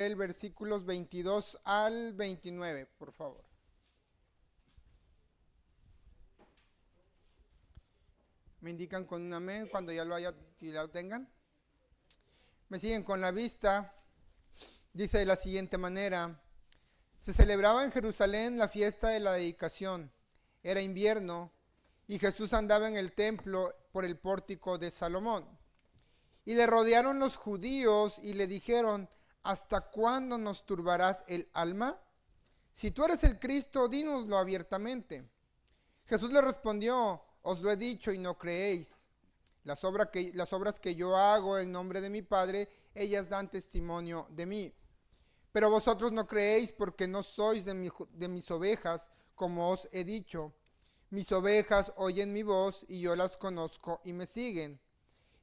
el versículos 22 al 29, por favor. Me indican con un amén cuando ya lo tengan. Me siguen con la vista. Dice de la siguiente manera: se celebraba en Jerusalén la fiesta de la dedicación. Era invierno y Jesús andaba en el templo por el pórtico de Salomón. Y le rodearon los judíos y le dijeron: ¿hasta cuándo nos turbarás el alma? Si tú eres el Cristo, dínoslo abiertamente. Jesús le respondió: os lo he dicho y no creéis. Las obras que yo hago en nombre de mi Padre, ellas dan testimonio de mí. Pero vosotros no creéis porque no sois de mis ovejas, como os he dicho. Mis ovejas oyen mi voz y yo las conozco y me siguen.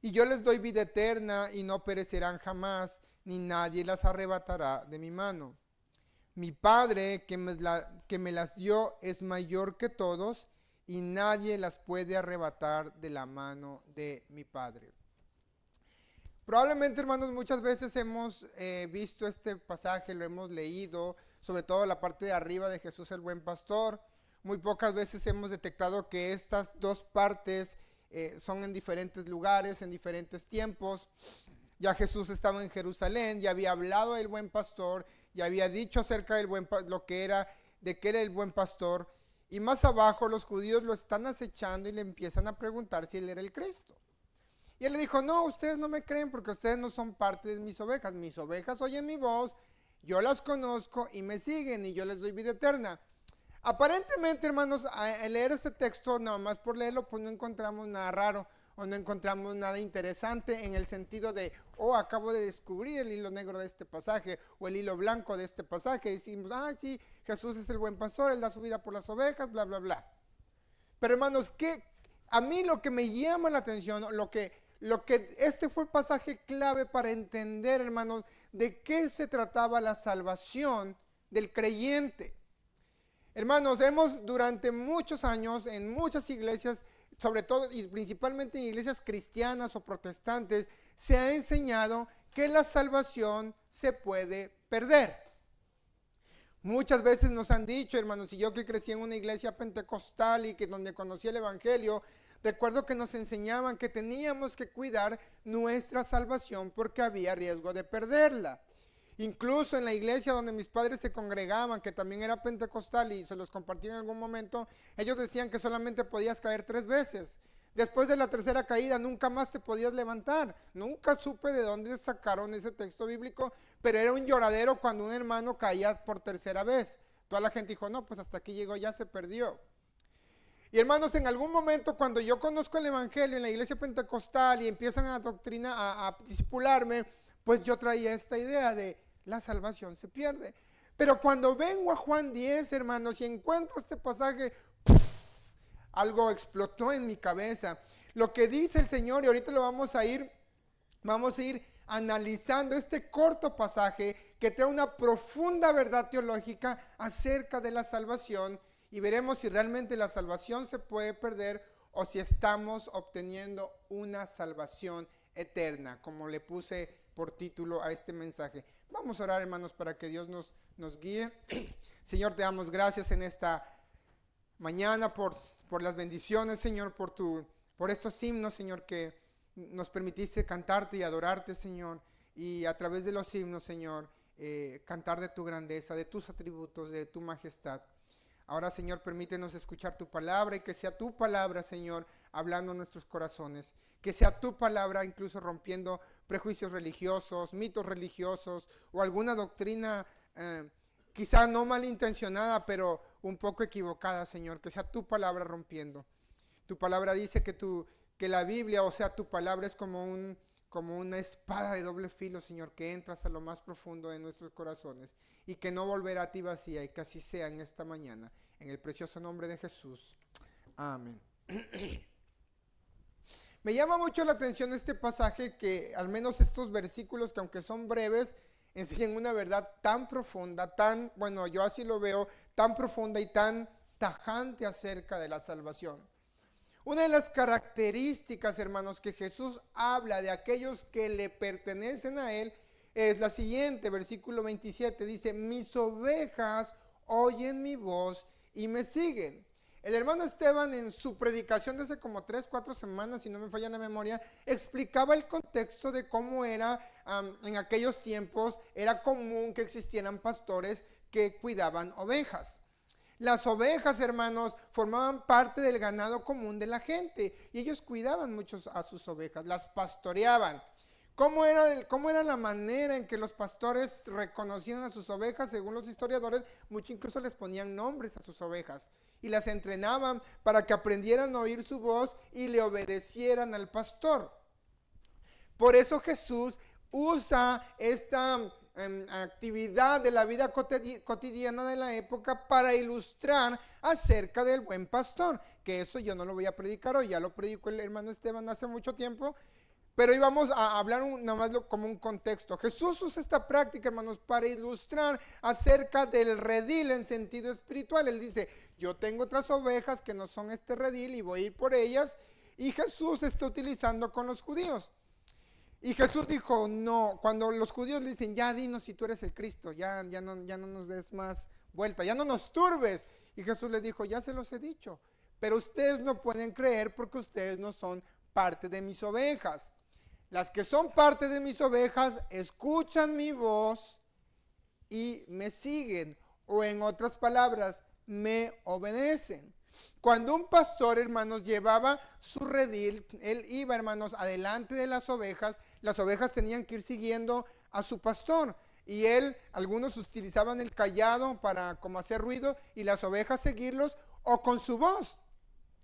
Y yo les doy vida eterna y no perecerán jamás, ni nadie las arrebatará de mi mano. Mi Padre que me las dio es mayor que todos y nadie las puede arrebatar de la mano de mi Padre. Probablemente, hermanos, muchas veces hemos visto este pasaje, lo hemos leído, sobre todo la parte de arriba de Jesús el buen pastor. Muy pocas veces hemos detectado que estas dos partes son en diferentes lugares, en diferentes tiempos. Ya Jesús estaba en Jerusalén, ya había hablado del buen pastor, ya había dicho acerca del lo que era, de que era el buen pastor. Y más abajo los judíos lo están acechando y le empiezan a preguntar si él era el Cristo. Y él le dijo: no, ustedes no me creen porque ustedes no son parte de mis ovejas. Mis ovejas oyen mi voz, yo las conozco y me siguen y yo les doy vida eterna. Aparentemente, hermanos, al leer este texto, nada más por leerlo, pues no encontramos nada raro o no encontramos nada interesante en el sentido de: oh, acabo de descubrir el hilo negro de este pasaje o el hilo blanco de este pasaje. Y decimos: ah, sí, Jesús es el buen pastor, él da su vida por las ovejas, bla, bla, bla. Pero, hermanos, a mí lo que me llama la atención, este fue el pasaje clave para entender, hermanos, de qué se trataba la salvación del creyente. Hermanos, hemos durante muchos años en muchas iglesias, sobre todo y principalmente en iglesias cristianas o protestantes, se ha enseñado que la salvación se puede perder. Muchas veces nos han dicho, hermanos, y yo que crecí en una iglesia pentecostal y que donde conocí el evangelio, recuerdo que nos enseñaban que teníamos que cuidar nuestra salvación porque había riesgo de perderla. Incluso en la iglesia donde mis padres se congregaban, que también era pentecostal y se los compartí en algún momento, ellos decían que solamente podías caer 3 veces. Después de la tercera caída nunca más te podías levantar. Nunca supe de dónde sacaron ese texto bíblico, pero era un lloradero cuando un hermano caía por tercera vez. Toda la gente dijo: no, pues hasta aquí llegó, ya se perdió. Y hermanos, en algún momento cuando yo conozco el evangelio en la iglesia pentecostal y empiezan a discipularme, pues yo traía esta idea de: la salvación se pierde. Pero cuando vengo a Juan 10, hermanos, y encuentro este pasaje, ¡puf!, algo explotó en mi cabeza. Lo que dice el Señor, y ahorita lo vamos a ir analizando este corto pasaje que trae una profunda verdad teológica acerca de la salvación, y veremos si realmente la salvación se puede perder o si estamos obteniendo una salvación eterna, como le puse por título a este mensaje. Vamos a orar, hermanos, para que Dios nos guíe. Señor, te damos gracias en esta mañana por las bendiciones, Señor, por estos himnos, Señor, que nos permitiste cantarte y adorarte, Señor, y a través de los himnos, Señor, cantar de tu grandeza, de tus atributos, de tu majestad. Ahora, Señor, permítenos escuchar tu palabra y que sea tu palabra, Señor, hablando en nuestros corazones. Que sea tu palabra incluso rompiendo prejuicios religiosos, mitos religiosos o alguna doctrina quizá no malintencionada, pero un poco equivocada, Señor. Que sea tu palabra rompiendo. Tu palabra dice que la Biblia, o sea, tu palabra es como una espada de doble filo, Señor, que entra hasta lo más profundo de nuestros corazones y que no volverá a ti vacía, y que así sea en esta mañana, en el precioso nombre de Jesús. Amén. Me llama mucho la atención este pasaje, que al menos estos versículos, que aunque son breves, enseñan una verdad tan profunda, bueno, yo así lo veo, tan profunda y tan tajante acerca de la salvación. Una de las características, hermanos, que Jesús habla de aquellos que le pertenecen a Él, es la siguiente, versículo 27, dice, mis ovejas oyen mi voz y me siguen. El hermano Esteban en su predicación de hace como 3-4 semanas, si no me falla la memoria, explicaba el contexto de cómo era en aquellos tiempos, era común que existieran pastores que cuidaban ovejas. Las ovejas, hermanos, formaban parte del ganado común de la gente y ellos cuidaban mucho a sus ovejas, las pastoreaban. ¿Cómo era la manera en que los pastores reconocían a sus ovejas? Según los historiadores, muchos incluso les ponían nombres a sus ovejas y las entrenaban para que aprendieran a oír su voz y le obedecieran al pastor. Por eso Jesús usa esta actividad de la vida cotidiana de la época para ilustrar acerca del buen pastor, que eso yo no lo voy a predicar hoy, ya lo predicó el hermano Esteban hace mucho tiempo. Pero hoy vamos a hablar nada más como un contexto. Jesús usa esta práctica, hermanos, para ilustrar acerca del redil en sentido espiritual. Él dice, yo tengo otras ovejas que no son este redil y voy a ir por ellas. Y Jesús está utilizando con los judíos. Y Jesús dijo, no, cuando los judíos le dicen, ya dinos si tú eres el Cristo, ya no nos des más vuelta, ya no nos turbes. Y Jesús le dijo, ya se los he dicho, pero ustedes no pueden creer porque ustedes no son parte de mis ovejas. Las que son parte de mis ovejas escuchan mi voz y me siguen, o en otras palabras, me obedecen. Cuando un pastor, hermanos, llevaba su redil, él iba, hermanos, adelante de las ovejas tenían que ir siguiendo a su pastor. Y algunos utilizaban el cayado para como hacer ruido y las ovejas seguirlos o con su voz.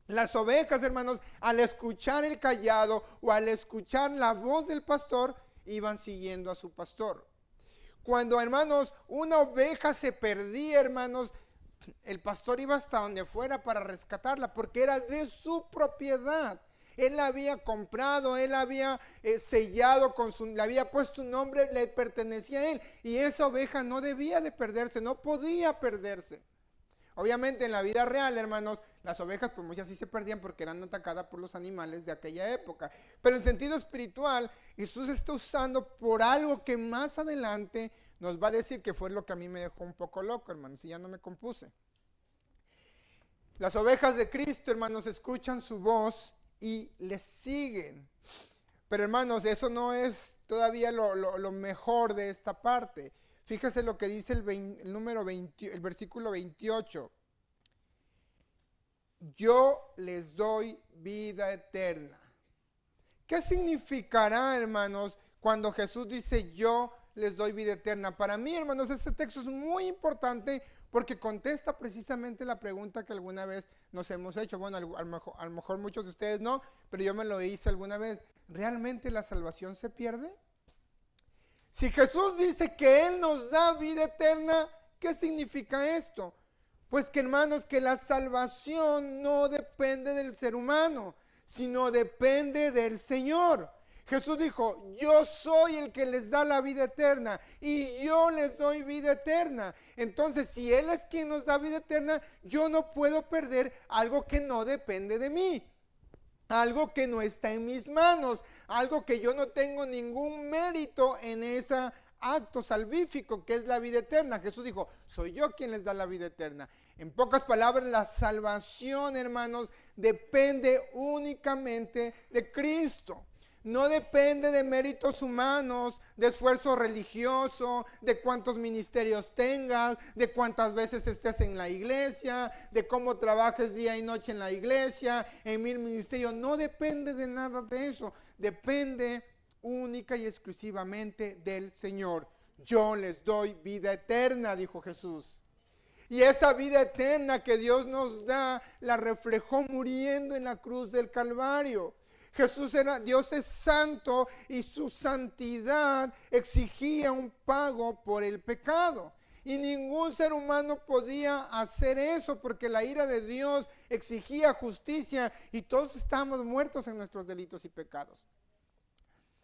Las ovejas, hermanos, al escuchar el cayado o al escuchar la voz del pastor, iban siguiendo a su pastor. Cuando, hermanos, una oveja se perdía, hermanos, el pastor iba hasta donde fuera para rescatarla, porque era de su propiedad. Él la había comprado, él había sellado, le había puesto un nombre, le pertenecía a él. Y esa oveja no debía de perderse, no podía perderse. Obviamente en la vida real, hermanos, las ovejas pues muchas sí se perdían porque eran atacadas por los animales de aquella época. Pero en sentido espiritual, Jesús está usando por algo que más adelante nos va a decir que fue lo que a mí me dejó un poco loco, hermanos, y ya no me compuse. Las ovejas de Cristo, hermanos, escuchan su voz y le siguen. Pero hermanos, eso no es todavía lo mejor de esta parte. Fíjese lo que dice el versículo 28. Yo les doy vida eterna. ¿Qué significará, hermanos, cuando Jesús dice yo les doy vida eterna? Para mí, hermanos, este texto es muy importante porque contesta precisamente la pregunta que alguna vez nos hemos hecho. Bueno, a lo mejor muchos de ustedes no, pero yo me lo hice alguna vez. ¿Realmente la salvación se pierde? Si Jesús dice que Él nos da vida eterna, ¿qué significa esto? Pues que, hermanos, que la salvación no depende del ser humano, sino depende del Señor. Jesús dijo, yo soy el que les da la vida eterna y yo les doy vida eterna. Entonces, si Él es quien nos da vida eterna, yo no puedo perder algo que no depende de mí. Algo que no está en mis manos, algo que yo no tengo ningún mérito en ese acto salvífico que es la vida eterna. Jesús dijo, soy yo quien les da la vida eterna. En pocas palabras, la salvación, hermanos, depende únicamente de Cristo. No depende de méritos humanos, de esfuerzo religioso, de cuántos ministerios tengas, de cuántas veces estés en la iglesia, de cómo trabajes día y noche en la iglesia, en 1000 ministerios. No depende de nada de eso. Depende única y exclusivamente del Señor. Yo les doy vida eterna, dijo Jesús. Y esa vida eterna que Dios nos da, la reflejó muriendo en la cruz del Calvario. Dios es santo y su santidad exigía un pago por el pecado. Y ningún ser humano podía hacer eso porque la ira de Dios exigía justicia y todos estábamos muertos en nuestros delitos y pecados.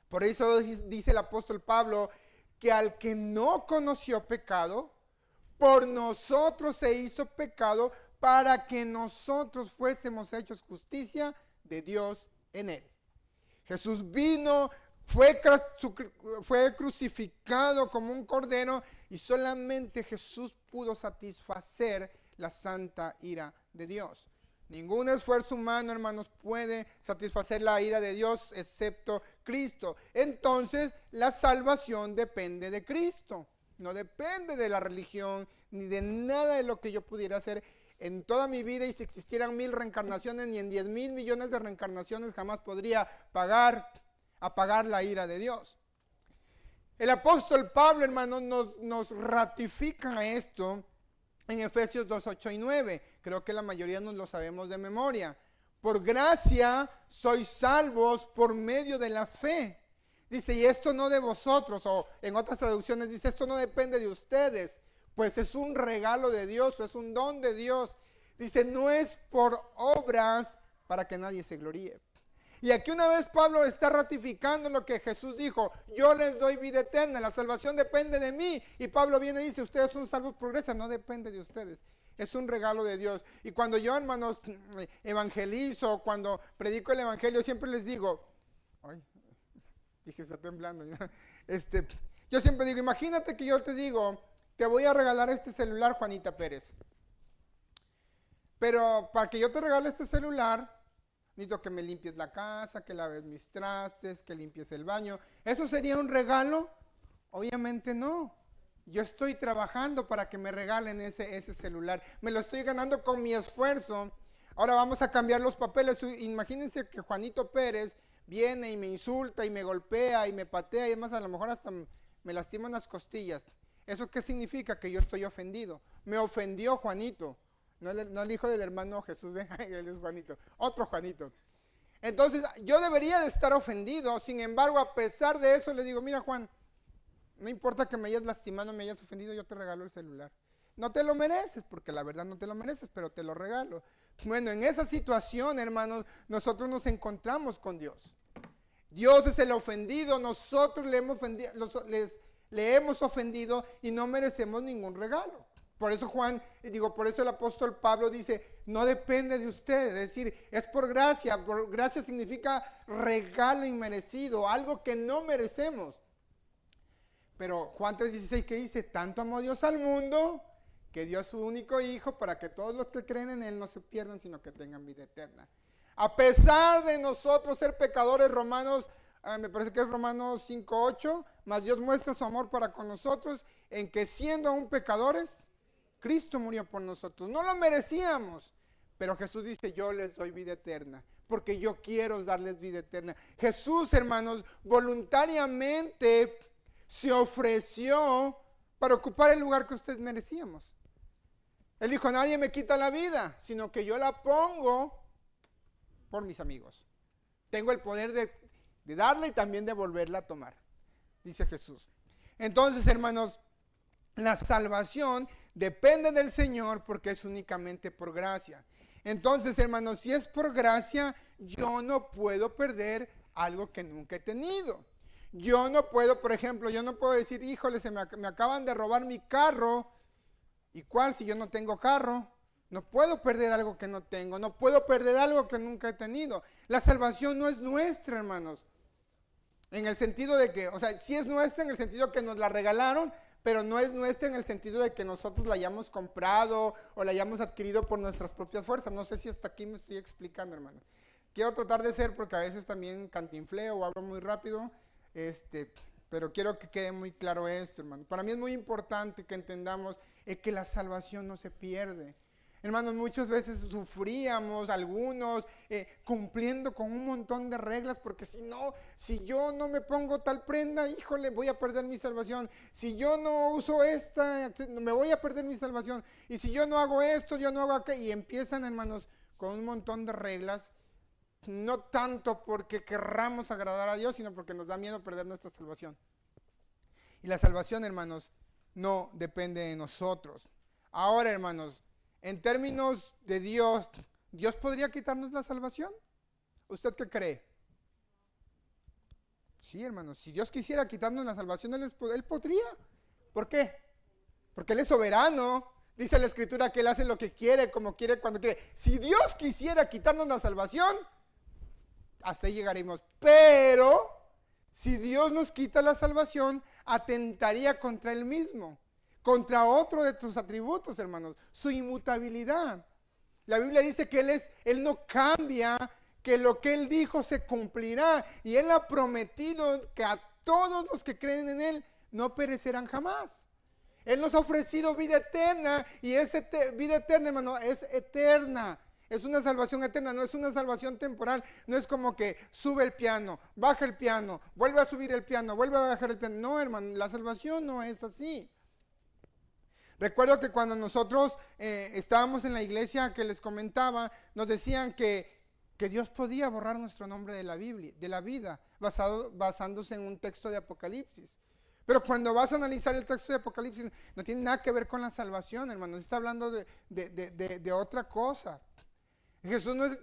Por eso dice el apóstol Pablo que al que no conoció pecado, por nosotros se hizo pecado para que nosotros fuésemos hechos justicia de Dios en él. Jesús vino, fue crucificado como un cordero y solamente Jesús pudo satisfacer la santa ira de Dios. Ningún esfuerzo humano, hermanos, puede satisfacer la ira de Dios excepto Cristo. Entonces, la salvación depende de Cristo. No depende de la religión ni de nada de lo que yo pudiera hacer en toda mi vida. Y si existieran 1000 reencarnaciones, ni en 10,000 millones de reencarnaciones jamás podría apagar la ira de Dios. El apóstol Pablo, hermanos, nos ratifica esto en Efesios 2, 8 y 9. Creo que la mayoría nos lo sabemos de memoria. Por gracia sois salvos por medio de la fe. Dice, y esto no de vosotros, o en otras traducciones dice, esto no depende de ustedes, pues es un regalo de Dios, o es un don de Dios. Dice, no es por obras para que nadie se gloríe. Y aquí una vez Pablo está ratificando lo que Jesús dijo, yo les doy vida eterna, la salvación depende de mí. Y Pablo viene y dice, ustedes son salvos por gracia, no depende de ustedes. Es un regalo de Dios. Y cuando yo, hermanos, evangelizo, cuando predico el evangelio, siempre les digo, ay, dije, está temblando. Yo siempre digo, imagínate que yo te digo, te voy a regalar este celular, Juanita Pérez. Pero para que yo te regale este celular, necesito que me limpies la casa, que laves mis trastes, que limpies el baño. ¿Eso sería un regalo? Obviamente no. Yo estoy trabajando para que me regalen ese celular. Me lo estoy ganando con mi esfuerzo. Ahora vamos a cambiar los papeles. Imagínense que Juanito Pérez viene y me insulta y me golpea y me patea y además a lo mejor hasta me lastiman las costillas. ¿Eso qué significa? Que yo estoy ofendido. Me ofendió Juanito. No el hijo del hermano Jesús, él es Juanito, otro Juanito. Entonces, yo debería de estar ofendido, sin embargo, a pesar de eso, le digo, mira Juan, no importa que me hayas lastimado, me hayas ofendido, yo te regalo el celular. No te lo mereces, porque la verdad no te lo mereces, pero te lo regalo. Bueno, en esa situación, hermanos, nosotros nos encontramos con Dios. Dios es el ofendido, nosotros le hemos ofendido y no merecemos ningún regalo. Por eso por eso el apóstol Pablo dice, no depende de ustedes, es decir, es por gracia. Por gracia significa regalo inmerecido, algo que no merecemos. Pero Juan 3:16 que dice, tanto amó Dios al mundo, que dio a su único hijo para que todos los que creen en él no se pierdan, sino que tengan vida eterna. A pesar de nosotros ser pecadores, me parece que es Romanos 5:8, mas Dios muestra su amor para con nosotros, en que siendo aún pecadores, Cristo murió por nosotros. No lo merecíamos, pero Jesús dice, yo les doy vida eterna, porque yo quiero darles vida eterna. Jesús, hermanos, voluntariamente se ofreció para ocupar el lugar que ustedes merecíamos. Él dijo, nadie me quita la vida, sino que yo la pongo por mis amigos. Tengo el poder de darla y también de volverla a tomar, dice Jesús. Entonces, hermanos, la salvación depende del Señor porque es únicamente por gracia. Entonces, hermanos, si es por gracia, yo no puedo perder algo que nunca he tenido. Yo no puedo, por ejemplo, decir, híjole, me acaban de robar mi carro. ¿Y cuál si yo no tengo carro? No puedo perder algo que no tengo, no puedo perder algo que nunca he tenido. La salvación no es nuestra, hermanos. En el sentido de que, sí es nuestra en el sentido que nos la regalaron, pero no es nuestra en el sentido de que nosotros la hayamos comprado o la hayamos adquirido por nuestras propias fuerzas. No sé si hasta aquí me estoy explicando, hermano. Quiero tratar de ser, porque a veces también cantinfleo o hablo muy rápido, pero quiero que quede muy claro esto, hermano. Para mí es muy importante que entendamos que la salvación no se pierde. Hermanos, muchas veces sufríamos algunos cumpliendo con un montón de reglas, porque si yo no me pongo tal prenda, híjole, voy a perder mi salvación. Si yo no uso esta, me voy a perder mi salvación. Y si yo no hago esto, yo no hago aquello. Y empiezan, hermanos, con un montón de reglas, no tanto porque querramos agradar a Dios, sino porque nos da miedo perder nuestra salvación. Y la salvación, hermanos, no depende de nosotros. Ahora, hermanos, en términos de Dios, ¿Dios podría quitarnos la salvación? ¿Usted qué cree? Sí, hermanos, si Dios quisiera quitarnos la salvación, Él podría. ¿Por qué? Porque Él es soberano. Dice la Escritura que Él hace lo que quiere, como quiere, cuando quiere. Si Dios quisiera quitarnos la salvación, hasta ahí llegaremos. Pero Si Dios nos quita la salvación, atentaría contra Él mismo, contra otro de tus atributos, hermanos, su inmutabilidad. La Biblia dice que Él no cambia, que lo que Él dijo se cumplirá. Y Él ha prometido que a todos los que creen en Él no perecerán jamás. Él nos ha ofrecido vida eterna, y esa vida eterna, hermano, es eterna. Es una salvación eterna, no es una salvación temporal. No es como que sube el piano, baja el piano, vuelve a subir el piano, vuelve a bajar el piano. No, hermano, la salvación no es así. Recuerdo que cuando nosotros estábamos en la iglesia que les comentaba, nos decían que Dios podía borrar nuestro nombre de la Biblia, de la vida, basándose en un texto de Apocalipsis. Pero cuando vas a analizar el texto de Apocalipsis, no tiene nada que ver con la salvación, hermano. Está hablando de otra cosa. Jesús no es,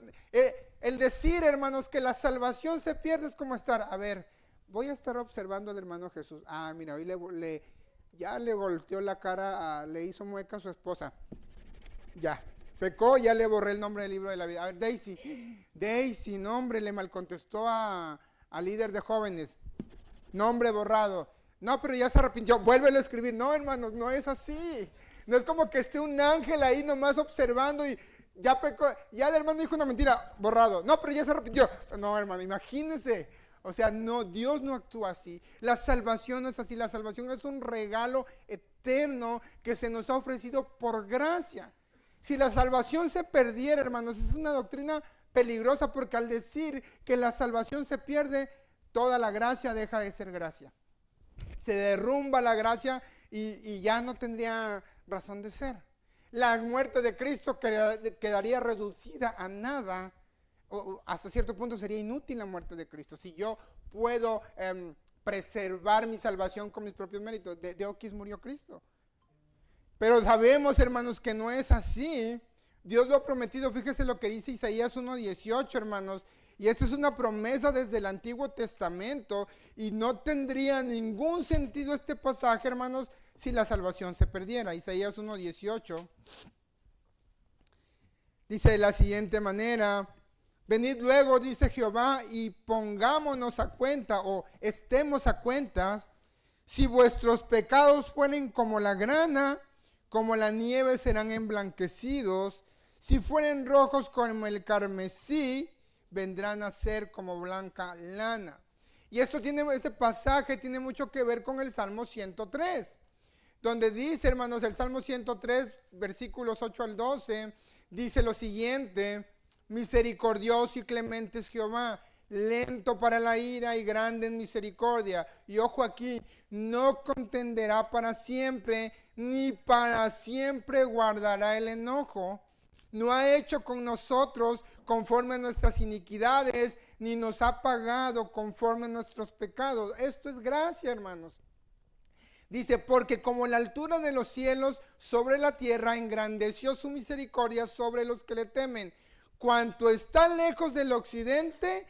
el decir, hermanos, que la salvación se pierde es como estar, a ver, voy a estar observando al hermano Jesús. Ah, mira, hoy ya le volteó la cara, le hizo mueca a su esposa. Ya, pecó, ya le borré el nombre del libro de la vida. A ver, Daisy, nombre, le malcontestó al líder de jóvenes. Nombre borrado. No, pero ya se arrepintió, vuélvelo a escribir. No, hermanos, no es así. No es como que esté un ángel ahí nomás observando y ya pecó, ya el hermano dijo una mentira, borrado. No, pero ya se arrepintió. No, hermano, imagínense. O sea, no, Dios no actúa así. La salvación no es así. La salvación es un regalo eterno que se nos ha ofrecido por gracia. Si la salvación se perdiera, hermanos, es una doctrina peligrosa, porque al decir que la salvación se pierde, toda la gracia deja de ser gracia. Se derrumba la gracia y ya no tendría razón de ser. La muerte de Cristo quedaría reducida a nada. O hasta cierto punto sería inútil la muerte de Cristo. Si yo puedo preservar mi salvación con mis propios méritos, de Oquis murió Cristo. Pero sabemos, hermanos, que no es así. Dios lo ha prometido. Fíjese lo que dice Isaías 1:18, hermanos. Y esto es una promesa desde el Antiguo Testamento, y no tendría ningún sentido este pasaje, hermanos, si la salvación se perdiera. Isaías 1:18 dice de la siguiente manera: venid luego, dice Jehová, y pongámonos a cuenta, o estemos a cuenta. Si vuestros pecados fueren como la grana, como la nieve serán emblanquecidos. Si fueren rojos como el carmesí, vendrán a ser como blanca lana. Y este pasaje tiene mucho que ver con el Salmo 103, donde dice, hermanos, el Salmo 103, versículos 8 al 12, dice lo siguiente: misericordioso y clemente es Jehová, lento para la ira y grande en misericordia. Y ojo aquí, no contenderá para siempre, ni para siempre guardará el enojo. No ha hecho con nosotros conforme a nuestras iniquidades, ni nos ha pagado conforme a nuestros pecados. Esto es gracia, hermanos. Dice, porque como la altura de los cielos sobre la tierra, engrandeció su misericordia sobre los que le temen. Cuanto está lejos del occidente,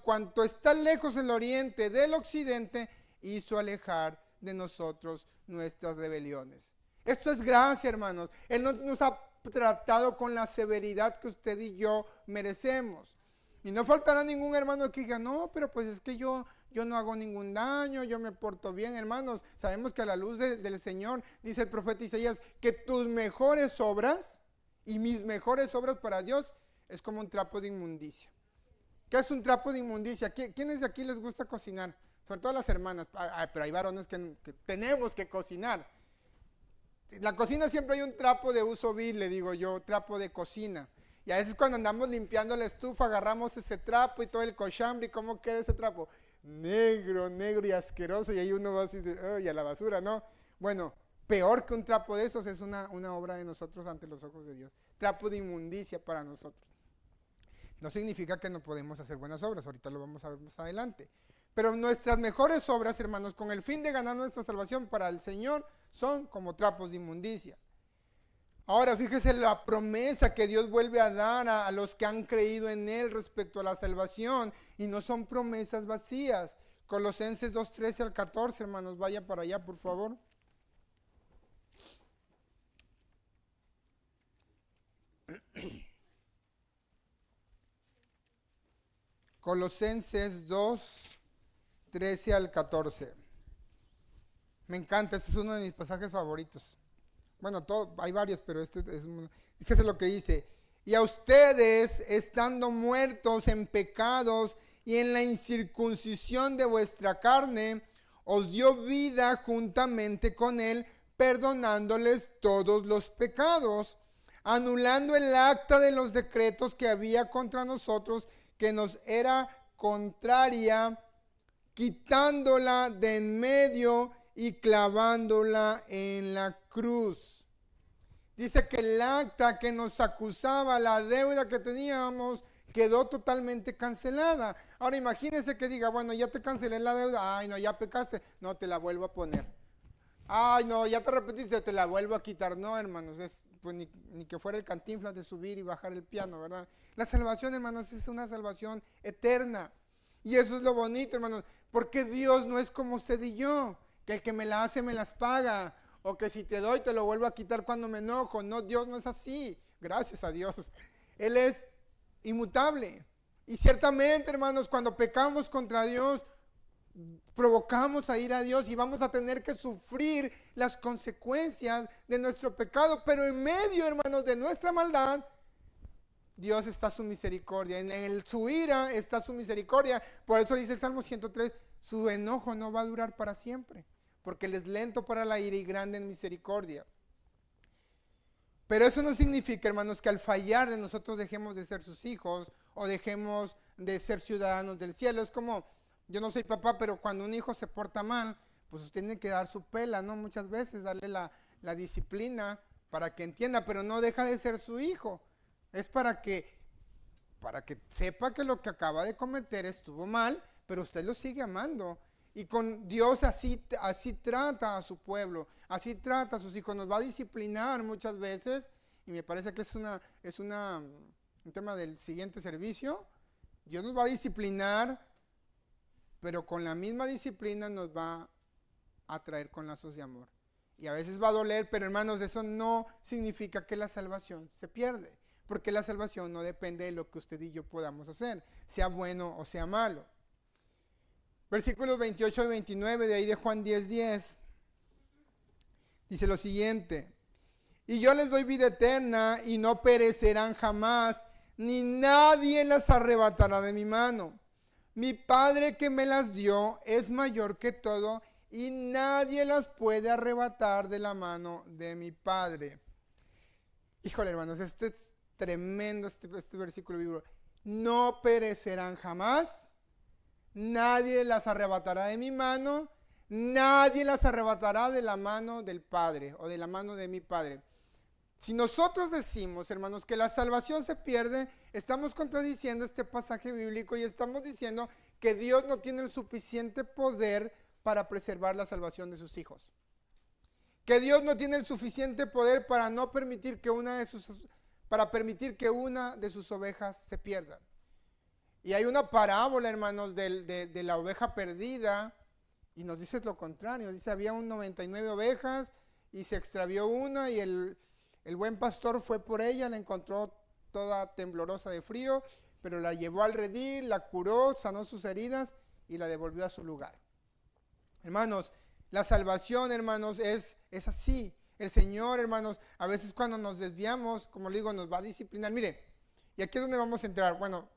cuanto está lejos el oriente del occidente, hizo alejar de nosotros nuestras rebeliones. Esto es gracia, hermanos. Él no nos ha tratado con la severidad que usted y yo merecemos. Y no faltará ningún hermano que diga, no, pero pues es que yo no hago ningún daño, yo me porto bien, hermanos. Sabemos que a la luz del Señor, dice el profeta Isaías, que tus mejores obras y mis mejores obras para Dios es como un trapo de inmundicia. ¿Qué es un trapo de inmundicia? ¿Quiénes de aquí les gusta cocinar? Sobre todo las hermanas, pero hay varones que tenemos que cocinar. La cocina siempre hay un trapo de uso vil, le digo yo, trapo de cocina. Y a veces cuando andamos limpiando la estufa, agarramos ese trapo y todo el cochambre. ¿Y cómo queda ese trapo? Negro y asqueroso. Y ahí uno va así, y a la basura, ¿no? Bueno, peor que un trapo de esos es una obra de nosotros ante los ojos de Dios. Trapo de inmundicia para nosotros. No significa que no podemos hacer buenas obras. Ahorita lo vamos a ver más adelante. Pero nuestras mejores obras, hermanos, con el fin de ganar nuestra salvación para el Señor, son como trapos de inmundicia. Ahora fíjese la promesa que Dios vuelve a dar a los que han creído en Él respecto a la salvación, y no son promesas vacías. Colosenses 2:13 al 14, hermanos, vaya para allá, por favor. Colosenses 2, 13 al 14. Me encanta, este es uno de mis pasajes favoritos. Bueno, hay varios, pero este es uno. Fíjese lo que dice. Y a ustedes, estando muertos en pecados y en la incircuncisión de vuestra carne, os dio vida juntamente con él, perdonándoles todos los pecados, anulando el acta de los decretos que había contra nosotros, que nos era contraria, quitándola de en medio y clavándola en la cruz. Dice que el acta que nos acusaba, la deuda que teníamos, quedó totalmente cancelada. Ahora imagínense que diga, bueno, ya te cancelé la deuda, ay no, ya pecaste, no, te la vuelvo a poner. Ay no, ya te arrepentiste, te la vuelvo a quitar. No, hermanos, es pues ni que fuera el Cantinflas de subir y bajar el piano, ¿verdad? La salvación, hermanos, es una salvación eterna. Y eso es lo bonito, hermanos, porque Dios no es como usted y yo, que el que me la hace me las paga, o que si te doy te lo vuelvo a quitar cuando me enojo. No, Dios no es así, gracias a Dios. Él es inmutable. Y ciertamente, hermanos, cuando pecamos contra Dios, provocamos a ir a Dios y vamos a tener que sufrir las consecuencias de nuestro pecado, pero en medio, hermanos, de nuestra maldad, Dios está su misericordia, en su ira está su misericordia. Por eso dice el Salmo 103, su enojo no va a durar para siempre, porque Él es lento para la ira y grande en misericordia. Pero eso no significa, hermanos, que al fallar de nosotros dejemos de ser sus hijos o dejemos de ser ciudadanos del cielo. Es como, yo no soy papá, pero cuando un hijo se porta mal, pues usted tiene que dar su pela, ¿no? Muchas veces darle la disciplina para que entienda, pero no deja de ser su hijo. Es para que sepa que lo que acaba de cometer estuvo mal, pero usted lo sigue amando. Y con Dios así trata a su pueblo, así trata a sus hijos. Nos va a disciplinar muchas veces, y me parece que es un tema del siguiente servicio. Dios nos va a disciplinar, pero con la misma disciplina nos va a traer con lazos de amor. Y a veces va a doler, pero hermanos, eso no significa que la salvación se pierde, porque la salvación no depende de lo que usted y yo podamos hacer, sea bueno o sea malo. Versículos 28 y 29 de ahí de Juan 10:10. Dice lo siguiente: y yo les doy vida eterna y no perecerán jamás, ni nadie las arrebatará de mi mano. Mi Padre que me las dio es mayor que todo y nadie las puede arrebatar de la mano de mi Padre. Híjole, hermanos, este es tremendo, este versículo bíblico. No perecerán jamás. Nadie las arrebatará de mi mano, nadie las arrebatará de la mano del Padre o de la mano de mi Padre. Si nosotros decimos, hermanos, que la salvación se pierde, estamos contradiciendo este pasaje bíblico y estamos diciendo que Dios no tiene el suficiente poder para preservar la salvación de sus hijos. Que Dios no tiene el suficiente poder para no permitir que una de sus ovejas se pierda. Y hay una parábola, hermanos, de la oveja perdida, y nos dice lo contrario. Dice, había 99 ovejas y se extravió una, y el buen pastor fue por ella, la encontró toda temblorosa de frío, pero la llevó al redil, la curó, sanó sus heridas y la devolvió a su lugar. Hermanos, la salvación, hermanos, es así. El Señor, hermanos, a veces cuando nos desviamos, como le digo, nos va a disciplinar. Mire, y aquí es donde vamos a entrar. Bueno,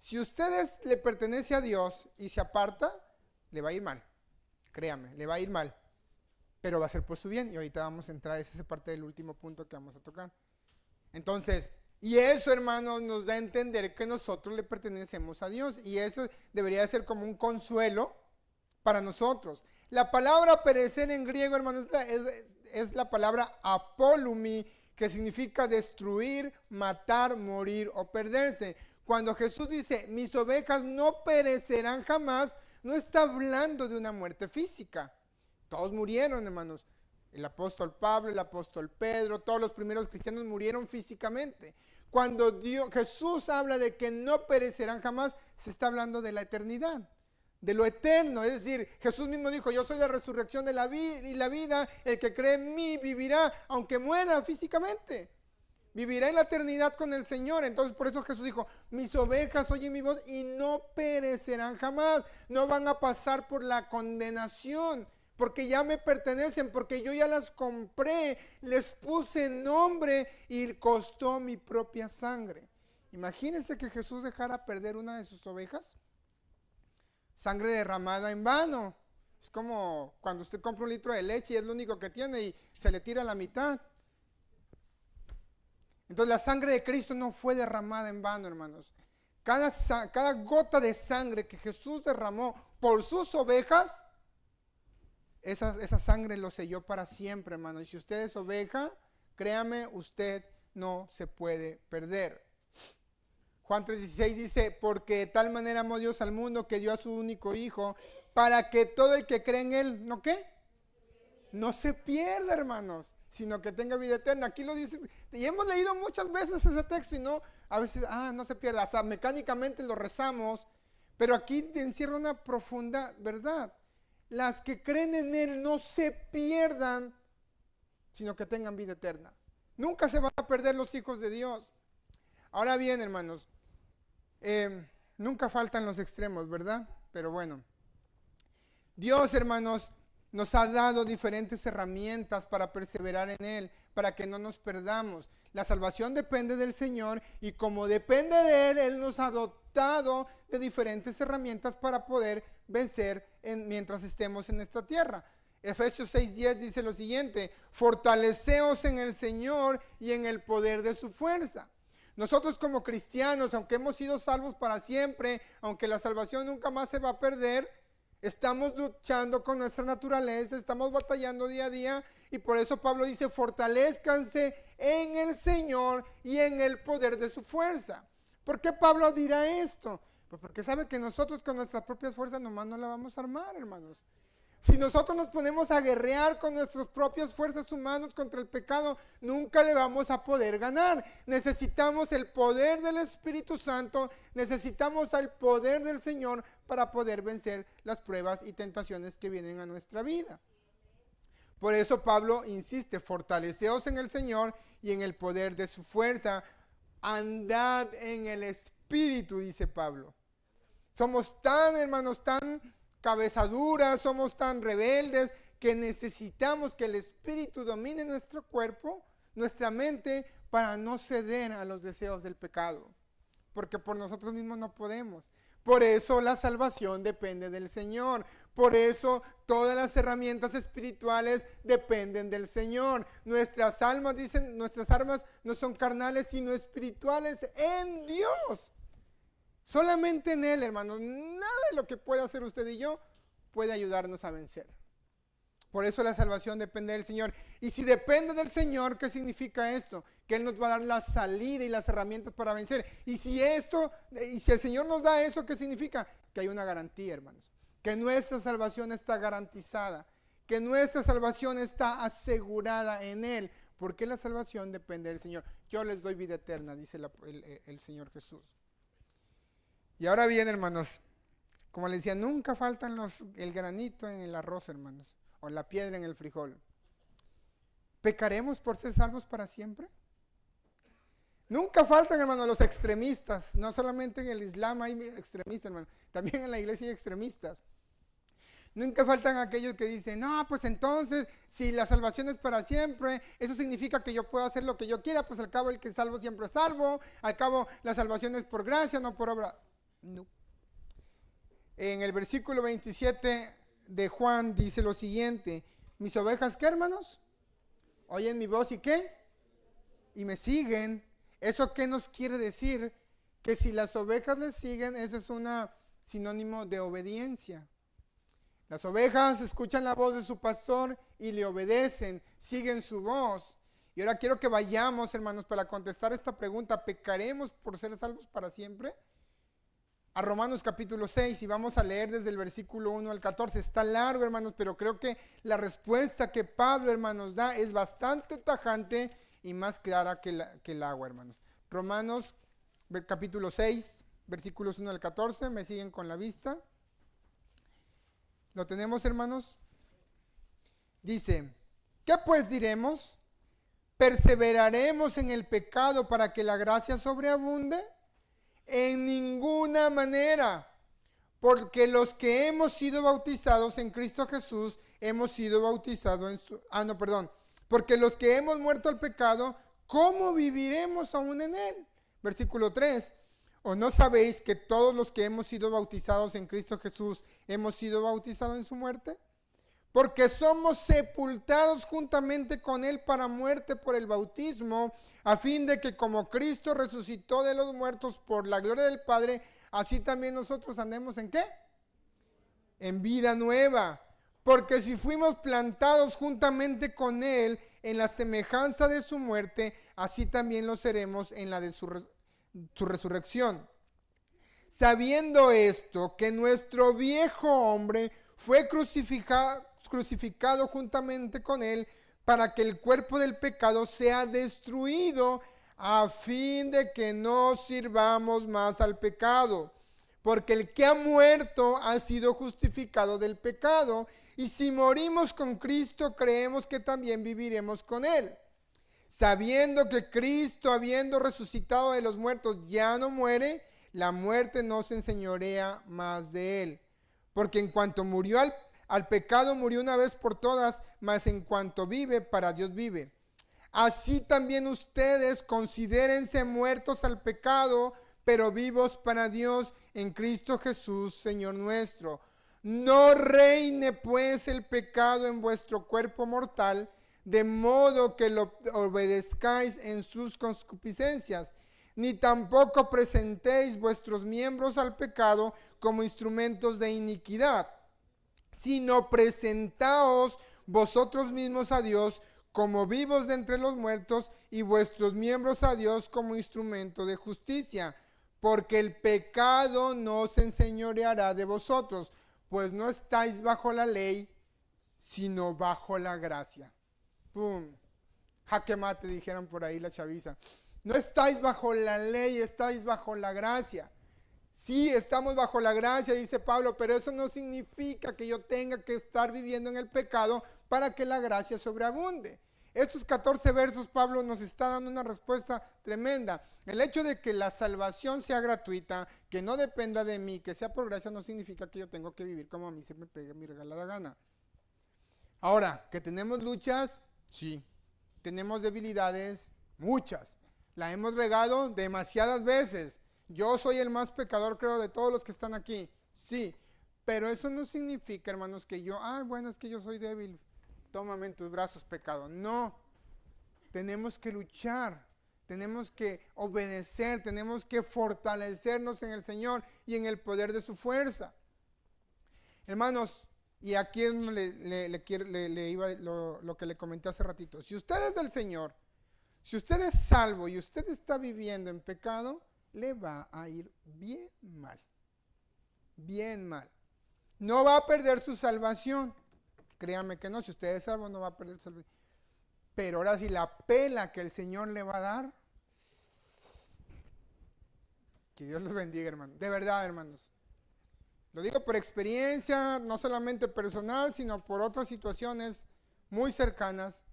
si ustedes le pertenece a Dios y se aparta, le va a ir mal. Créame, le va a ir mal. Pero va a ser por su bien. Y ahorita vamos a entrar, esa es parte del último punto que vamos a tocar. Entonces, y eso, hermanos, nos da a entender que nosotros le pertenecemos a Dios. Y eso debería ser como un consuelo para nosotros. La palabra perecer en griego, hermanos, es la palabra apolumi, que significa destruir, matar, morir o perderse. Cuando Jesús dice, mis ovejas no perecerán jamás, no está hablando de una muerte física. Todos murieron, hermanos. El apóstol Pablo, el apóstol Pedro, todos los primeros cristianos murieron físicamente. Cuando Jesús habla de que no perecerán jamás, se está hablando de la eternidad, de lo eterno. Es decir, Jesús mismo dijo, yo soy la resurrección de la vida, el que cree en mí vivirá, aunque muera físicamente. Vivirá en la eternidad con el Señor. Entonces por eso Jesús dijo, mis ovejas oyen mi voz y no perecerán jamás. No van a pasar por la condenación, porque ya me pertenecen, porque yo ya las compré, les puse nombre y costó mi propia sangre. Imagínense que Jesús dejara perder una de sus ovejas. Sangre derramada en vano. Es como cuando usted compra un litro de leche y es lo único que tiene y se le tira la mitad. Entonces la sangre de Cristo no fue derramada en vano, hermanos. Cada gota de sangre que Jesús derramó por sus ovejas, esa sangre lo selló para siempre, hermanos. Y si usted es oveja, créame, usted no se puede perder. Juan 3:16 dice, porque de tal manera amó Dios al mundo que dio a su único hijo, para que todo el que cree en él, ¿no qué? No se pierda, hermanos, sino que tenga vida eterna. Aquí lo dice, y hemos leído muchas veces ese texto y no, a veces, no se pierda, hasta mecánicamente lo rezamos, pero aquí encierra una profunda verdad. Las que creen en él no se pierdan, sino que tengan vida eterna. Nunca se van a perder los hijos de Dios. Ahora bien, hermanos, nunca faltan los extremos, ¿verdad? Pero bueno, Dios, hermanos, nos ha dado diferentes herramientas para perseverar en Él, para que no nos perdamos. La salvación depende del Señor y como depende de Él, Él nos ha dotado de diferentes herramientas para poder vencer mientras estemos en esta tierra. Efesios 6:10 dice lo siguiente, fortaleceos en el Señor y en el poder de su fuerza. Nosotros como cristianos, aunque hemos sido salvos para siempre, aunque la salvación nunca más se va a perder, estamos luchando con nuestra naturaleza, estamos batallando día a día y por eso Pablo dice, fortalezcanse en el Señor y en el poder de su fuerza. ¿Por qué Pablo dirá esto? Pues porque sabe que nosotros con nuestras propias fuerzas nomás no la vamos a armar, hermanos. Si nosotros nos ponemos a guerrear con nuestras propias fuerzas humanas contra el pecado, nunca le vamos a poder ganar. Necesitamos el poder del Espíritu Santo, necesitamos el poder del Señor para poder vencer las pruebas y tentaciones que vienen a nuestra vida. Por eso Pablo insiste, fortaleceos en el Señor y en el poder de su fuerza. Andad en el Espíritu, dice Pablo. Somos tan, hermanos, tan cabezaduras, somos tan rebeldes que necesitamos que el Espíritu domine nuestro cuerpo, nuestra mente, para no ceder a los deseos del pecado, porque por nosotros mismos no podemos. Por eso la salvación depende del Señor, por eso todas las herramientas espirituales dependen del Señor. Nuestras almas, dicen, nuestras armas no son carnales sino espirituales en Dios. Solamente en Él, hermanos, nada de lo que pueda hacer usted y yo puede ayudarnos a vencer. Por eso la salvación depende del Señor. Y si depende del Señor, ¿qué significa esto? Que Él nos va a dar la salida y las herramientas para vencer. Y si el Señor nos da eso, ¿qué significa? Que hay una garantía, hermanos. Que nuestra salvación está garantizada. Que nuestra salvación está asegurada en Él. Porque la salvación depende del Señor. Yo les doy vida eterna, dice el Señor Jesús. Y ahora bien, hermanos, como les decía, nunca faltan el granito en el arroz, hermanos, o la piedra en el frijol. ¿Pecaremos por ser salvos para siempre? Nunca faltan, hermanos, los extremistas. No solamente en el Islam hay extremistas, hermanos, también en la iglesia hay extremistas. Nunca faltan aquellos que dicen, no, pues entonces, si la salvación es para siempre, eso significa que yo puedo hacer lo que yo quiera, pues al cabo el que es salvo siempre es salvo, al cabo la salvación es por gracia, no por obra. No. En el versículo 27 de Juan dice lo siguiente, mis ovejas, ¿qué, hermanos? Oyen mi voz, ¿y qué? Y me siguen. ¿Eso qué nos quiere decir? Que si las ovejas les siguen, eso es un sinónimo de obediencia. Las ovejas escuchan la voz de su pastor y le obedecen, siguen su voz. Y ahora quiero que vayamos, hermanos, para contestar esta pregunta, ¿pecaremos por ser salvos para siempre? A Romanos capítulo 6 y vamos a leer desde el versículo 1 al 14. Está largo, hermanos, pero creo que la respuesta que Pablo, hermanos, da es bastante tajante y más clara que el agua, hermanos. Romanos capítulo 6, versículos 1 al 14, me siguen con la vista. ¿Lo tenemos, hermanos? Dice, ¿qué pues diremos? ¿Perseveraremos en el pecado para que la gracia sobreabunde? En ninguna manera. Porque los que hemos sido bautizados en Cristo Jesús, hemos sido bautizados en su... Porque los que hemos muerto al pecado, ¿cómo viviremos aún en él? Versículo 3. ¿O no sabéis que todos los que hemos sido bautizados en Cristo Jesús, hemos sido bautizados en su muerte? Porque somos sepultados juntamente con él para muerte por el bautismo, a fin de que como Cristo resucitó de los muertos por la gloria del Padre, así también nosotros andemos ¿en qué? En vida nueva. Porque si fuimos plantados juntamente con él en la semejanza de su muerte, así también lo seremos en la de su resurrección. Sabiendo esto, que nuestro viejo hombre fue crucificado juntamente con él, para que el cuerpo del pecado sea destruido, a fin de que no sirvamos más al pecado. Porque el que ha muerto ha sido justificado del pecado, y si morimos con Cristo, creemos que también viviremos con él. Sabiendo que Cristo, habiendo resucitado de los muertos, ya no muere, la muerte no se enseñorea más de él. Porque en cuanto murió al pecado, murió una vez por todas, mas en cuanto vive, para Dios vive. Así también ustedes considérense muertos al pecado, pero vivos para Dios en Cristo Jesús, Señor nuestro. No reine pues el pecado en vuestro cuerpo mortal, de modo que lo obedezcáis en sus concupiscencias, ni tampoco presentéis vuestros miembros al pecado como instrumentos de iniquidad, sino presentaos vosotros mismos a Dios como vivos de entre los muertos, y vuestros miembros a Dios como instrumento de justicia, porque el pecado no se enseñoreará de vosotros, pues no estáis bajo la ley, sino bajo la gracia. ¡Pum! Jaque mate, dijeron por ahí la chaviza. No estáis bajo la ley, estáis bajo la gracia. Sí, estamos bajo la gracia, dice Pablo, pero eso no significa que yo tenga que estar viviendo en el pecado para que la gracia sobreabunde. Estos 14 versos, Pablo nos está dando una respuesta tremenda. El hecho de que la salvación sea gratuita, que no dependa de mí, que sea por gracia, no significa que yo tengo que vivir como a mí se me pegue mi regalada gana. Ahora, ¿que tenemos luchas? Sí. ¿Tenemos debilidades? Muchas. La hemos regado demasiadas veces. Yo soy el más pecador, creo, de todos los que están aquí. Sí. Pero eso no significa, hermanos, que yo, bueno, es que yo soy débil. Tómame en tus brazos, pecado. No. Tenemos que luchar. Tenemos que obedecer. Tenemos que fortalecernos en el Señor y en el poder de su fuerza. Hermanos, y aquí le iba lo que le comenté hace ratito. Si usted es del Señor, si usted es salvo y usted está viviendo en pecado, le va a ir bien mal. Bien mal. No va a perder su salvación. Créame que no, si usted es salvo no va a perder su salvación. Pero ahora sí, la pela que el Señor le va a dar, que Dios los bendiga, hermanos. De verdad, hermanos. Lo digo por experiencia, no solamente personal, sino por otras situaciones muy cercanas.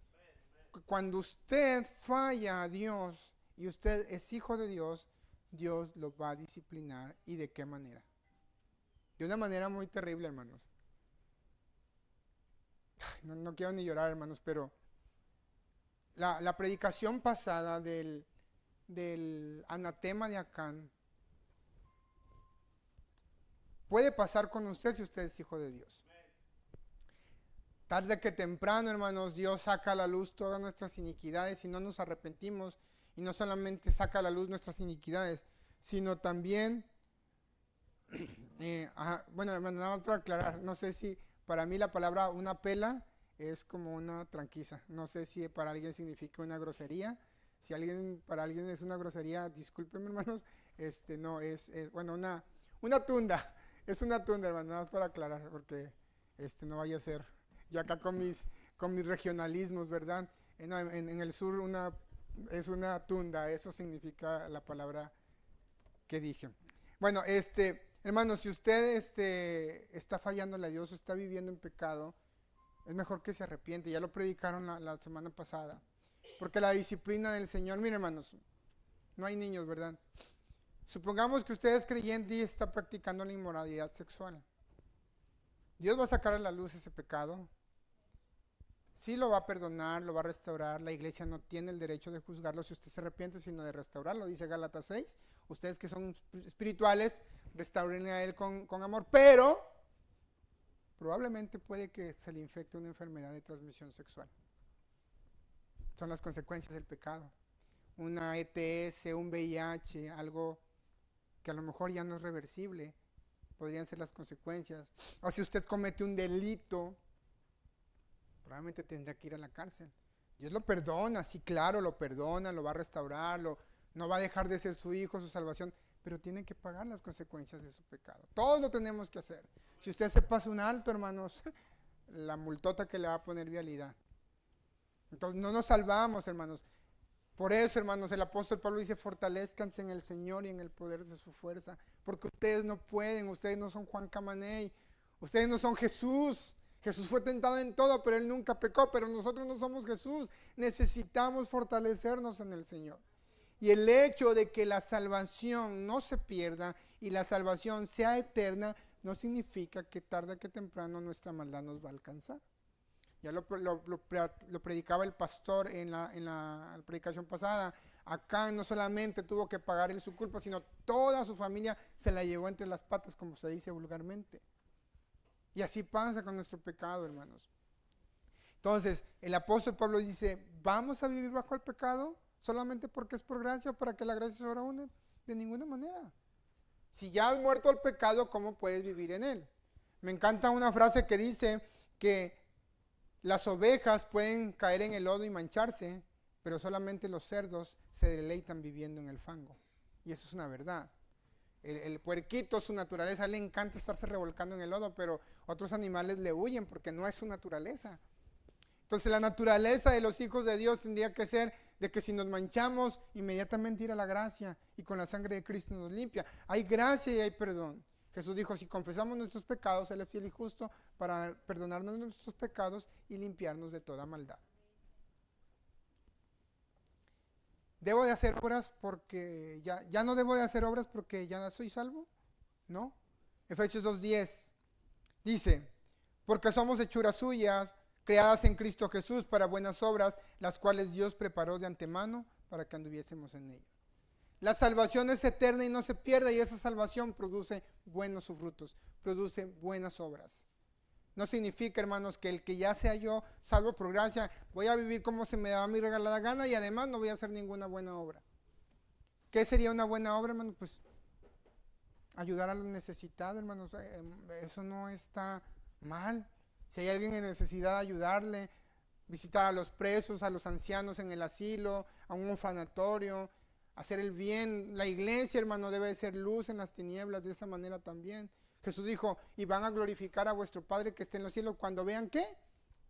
Cuando usted falla a Dios y usted es hijo de Dios, Dios lo va a disciplinar. ¿Y de qué manera? De una manera muy terrible, hermanos. No quiero ni llorar, hermanos, pero la predicación pasada del anatema de Acán puede pasar con usted si usted es hijo de Dios. Tarde que temprano, hermanos, Dios saca a la luz todas nuestras iniquidades y no nos arrepentimos. Y no solamente saca a la luz nuestras iniquidades, sino también, bueno, hermano, nada más para aclarar, no sé si para mí la palabra una pela es como una tranquiza. No sé si para alguien significa una grosería. Si para alguien es una grosería, discúlpenme, hermanos, no, es bueno, una tunda. Es una tunda, hermano, nada más para aclarar, porque no vaya a ser. Yo acá con mis regionalismos, ¿verdad? En el sur es una tunda, eso significa la palabra que dije. Bueno, hermano, si usted está fallándole a Dios, está viviendo en pecado, es mejor que se arrepiente. Ya lo predicaron la semana pasada. Porque la disciplina del Señor, miren hermanos, no hay niños, ¿verdad? Supongamos que usted es creyente y está practicando la inmoralidad sexual. Dios va a sacar a la luz ese pecado. Sí lo va a perdonar, lo va a restaurar. La iglesia no tiene el derecho de juzgarlo si usted se arrepiente, sino de restaurarlo. Dice Gálatas 6. Ustedes que son espirituales, restauren a él con amor. Pero probablemente puede que se le infecte una enfermedad de transmisión sexual. Son las consecuencias del pecado. Una ETS, un VIH, algo que a lo mejor ya no es reversible, podrían ser las consecuencias. O si usted comete un delito, probablemente tendría que ir a la cárcel. Dios lo perdona, sí, claro, lo perdona, lo va a restaurar, no va a dejar de ser su hijo, su salvación, pero tiene que pagar las consecuencias de su pecado. Todos lo tenemos que hacer. Si usted se pasa un alto, hermanos, la multota que le va a poner vialidad. Entonces no nos salvamos, hermanos. Por eso, hermanos, el apóstol Pablo dice, fortalezcanse en el Señor y en el poder de su fuerza, porque ustedes no pueden, ustedes no son Juan Camaney, ustedes no son Jesús. Jesús fue tentado en todo, pero Él nunca pecó, pero nosotros no somos Jesús. Necesitamos fortalecernos en el Señor. Y el hecho de que la salvación no se pierda y la salvación sea eterna, no significa que tarde que temprano nuestra maldad nos va a alcanzar. Ya lo predicaba el pastor en la predicación pasada. Acá no solamente tuvo que pagar él su culpa, sino toda su familia se la llevó entre las patas, como se dice vulgarmente. Y así pasa con nuestro pecado, hermanos. Entonces, el apóstol Pablo dice, ¿vamos a vivir bajo el pecado solamente porque es por gracia o para que la gracia sobreabunde? De ninguna manera. Si ya has muerto al pecado, ¿cómo puedes vivir en él? Me encanta una frase que dice que las ovejas pueden caer en el lodo y mancharse, pero solamente los cerdos se deleitan viviendo en el fango. Y eso es una verdad. El puerquito, su naturaleza, le encanta estarse revolcando en el lodo, pero otros animales le huyen porque no es su naturaleza. Entonces la naturaleza de los hijos de Dios tendría que ser de que si nos manchamos, inmediatamente ir a la gracia y con la sangre de Cristo nos limpia. Hay gracia y hay perdón. Jesús dijo, si confesamos nuestros pecados, Él es fiel y justo para perdonarnos nuestros pecados y limpiarnos de toda maldad. ¿Debo de hacer obras porque ya no debo de hacer obras porque ya soy salvo? No. Efesios 2:10 dice, porque somos hechuras suyas, creadas en Cristo Jesús para buenas obras, las cuales Dios preparó de antemano para que anduviésemos en ellas. La salvación es eterna y no se pierde, y esa salvación produce buenos frutos, produce buenas obras. No significa, hermanos, que el que ya sea yo salvo por gracia, voy a vivir como se me da mi regalada gana y además no voy a hacer ninguna buena obra. ¿Qué sería una buena obra, hermanos? Pues ayudar a los necesitados, hermanos. Eso no está mal. Si hay alguien en necesidad, ayudarle, visitar a los presos, a los ancianos en el asilo, a un orfanatorio, hacer el bien. La iglesia, hermano, debe ser luz en las tinieblas, de esa manera también. Jesús dijo, y van a glorificar a vuestro Padre que esté en los cielos cuando vean, ¿qué?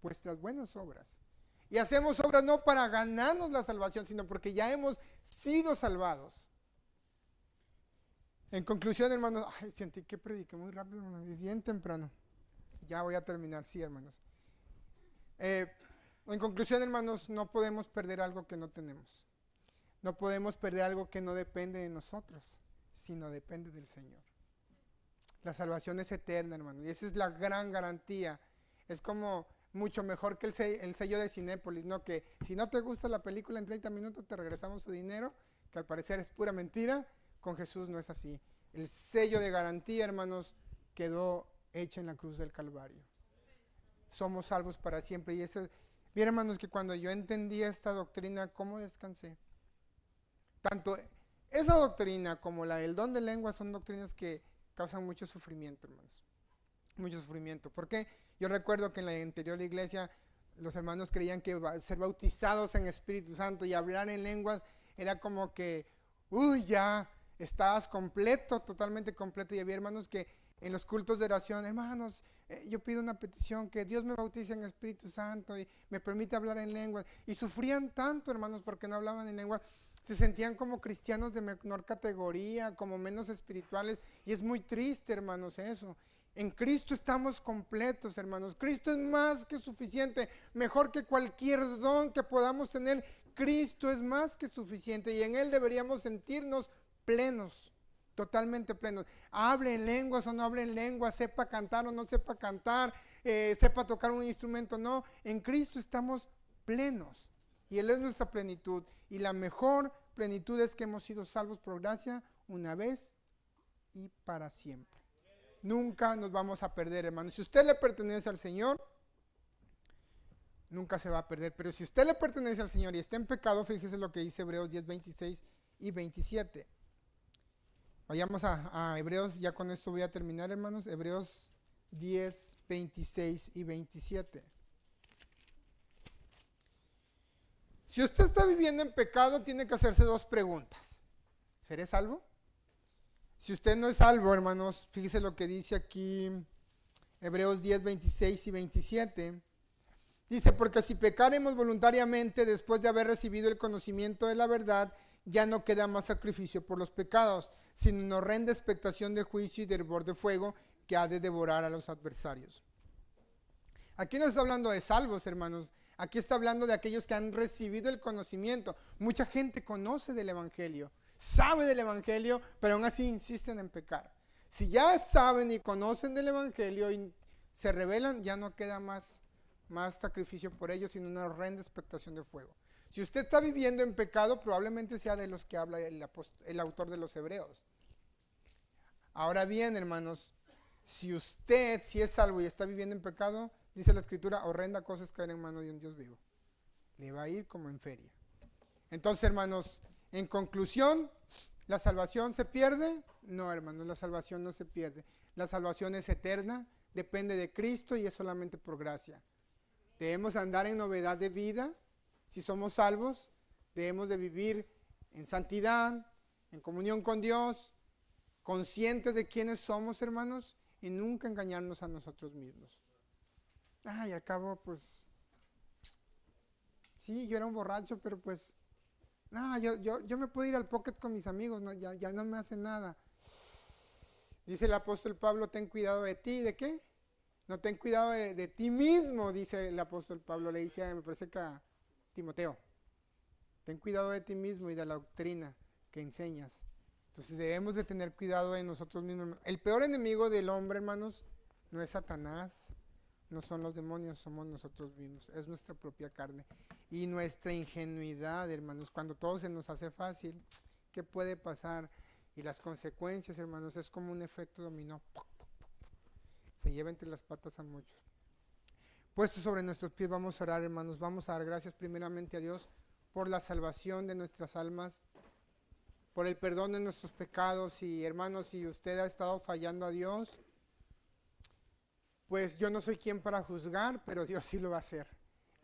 Vuestras buenas obras. Y hacemos obras no para ganarnos la salvación, sino porque ya hemos sido salvados. En conclusión, hermanos, sentí que prediqué muy rápido, hermanos, bien temprano. Ya voy a terminar, sí, hermanos. En conclusión, hermanos, no podemos perder algo que no tenemos. No podemos perder algo que no depende de nosotros, sino depende del Señor. La salvación es eterna, hermano, y esa es la gran garantía. Es como mucho mejor que el sello de Cinépolis, ¿no? Que si no te gusta la película en 30 minutos te regresamos tu dinero, que al parecer es pura mentira. Con Jesús no es así. El sello de garantía, hermanos, quedó hecho en la cruz del Calvario. Somos salvos para siempre. Y eso, bien, hermanos, que cuando yo entendí esta doctrina, ¿cómo descansé? Tanto esa doctrina como la del don de lengua son doctrinas que causan mucho sufrimiento, hermanos. Mucho sufrimiento. ¿Por qué? Yo recuerdo que en la anterior iglesia los hermanos creían que ser bautizados en Espíritu Santo y hablar en lenguas era como que, ya estabas completo, totalmente completo. Y había hermanos que en los cultos de oración, hermanos, yo pido una petición, que Dios me bautice en Espíritu Santo y me permite hablar en lenguas. Y sufrían tanto, hermanos, porque no hablaban en lengua. Se sentían como cristianos de menor categoría, como menos espirituales. Y es muy triste, hermanos, eso. En Cristo estamos completos, hermanos. Cristo es más que suficiente, mejor que cualquier don que podamos tener. Cristo es más que suficiente y en Él deberíamos sentirnos plenos, totalmente plenos. Hable en lenguas o no hable en lenguas, sepa cantar o no sepa cantar, sepa tocar un instrumento o no. En Cristo estamos plenos y Él es nuestra plenitud. Y la mejor plenitud es que hemos sido salvos por gracia una vez y para siempre. Nunca nos vamos a perder, hermano. Si usted le pertenece al Señor, nunca se va a perder. Pero si usted le pertenece al Señor y está en pecado, fíjese lo que dice Hebreos 10, 26 y 27. Vayamos a Hebreos, ya con esto voy a terminar, hermanos. Hebreos 10, 26 y 27. Si usted está viviendo en pecado, tiene que hacerse dos preguntas. ¿Seré salvo? Si usted no es salvo, hermanos, fíjese lo que dice aquí Hebreos 10, 26 y 27. Dice, porque si pecaremos voluntariamente después de haber recibido el conocimiento de la verdad, ya no queda más sacrificio por los pecados, sino una horrenda expectación de juicio y de hervor de fuego que ha de devorar a los adversarios. Aquí no está hablando de salvos, hermanos. Aquí está hablando de aquellos que han recibido el conocimiento. Mucha gente conoce del Evangelio, sabe del Evangelio, pero aún así insisten en pecar. Si ya saben y conocen del Evangelio y se rebelan, ya no queda más sacrificio por ellos, sino una horrenda expectación de fuego. Si usted está viviendo en pecado, probablemente sea de los que habla el autor de los Hebreos. Ahora bien, hermanos, si usted, si es salvo y está viviendo en pecado, dice la Escritura, horrenda cosa es caer en mano de un Dios vivo. Le va a ir como en feria. Entonces, hermanos, en conclusión, ¿la salvación se pierde? No, hermanos, la salvación no se pierde. La salvación es eterna, depende de Cristo y es solamente por gracia. Debemos andar en novedad de vida. Si somos salvos, debemos de vivir en santidad, en comunión con Dios, conscientes de quiénes somos, hermanos, y nunca engañarnos a nosotros mismos. Y al cabo, pues, sí, yo era un borracho, pero pues, yo me puedo ir al pocket con mis amigos, no, ya no me hace nada. Dice el apóstol Pablo, ten cuidado de ti, ¿de qué? No, ten cuidado de ti mismo, dice el apóstol Pablo, le dice, me parece que a Timoteo, ten cuidado de ti mismo y de la doctrina que enseñas. Entonces debemos de tener cuidado de nosotros mismos. El peor enemigo del hombre, hermanos, no es Satanás, no son los demonios, somos nosotros mismos, es nuestra propia carne. Y nuestra ingenuidad, hermanos, cuando todo se nos hace fácil, ¿qué puede pasar? Y las consecuencias, hermanos, es como un efecto dominó. Se lleva entre las patas a muchos. Puestos sobre nuestros pies, vamos a orar, hermanos. Vamos a dar gracias primeramente a Dios por la salvación de nuestras almas, por el perdón de nuestros pecados. Y hermanos, si usted ha estado fallando a Dios, pues yo no soy quien para juzgar, pero Dios sí lo va a hacer.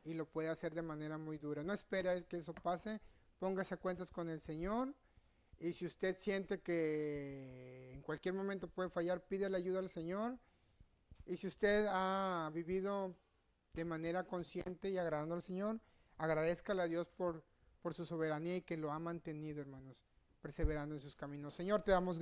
Y lo puede hacer de manera muy dura. No espera que eso pase, póngase a cuentas con el Señor. Y si usted siente que en cualquier momento puede fallar, pide la ayuda al Señor. Y si usted ha vivido de manera consciente y agradando al Señor, agradézcale a Dios por su soberanía y que lo ha mantenido, hermanos, perseverando en sus caminos. Señor, te damos gracias.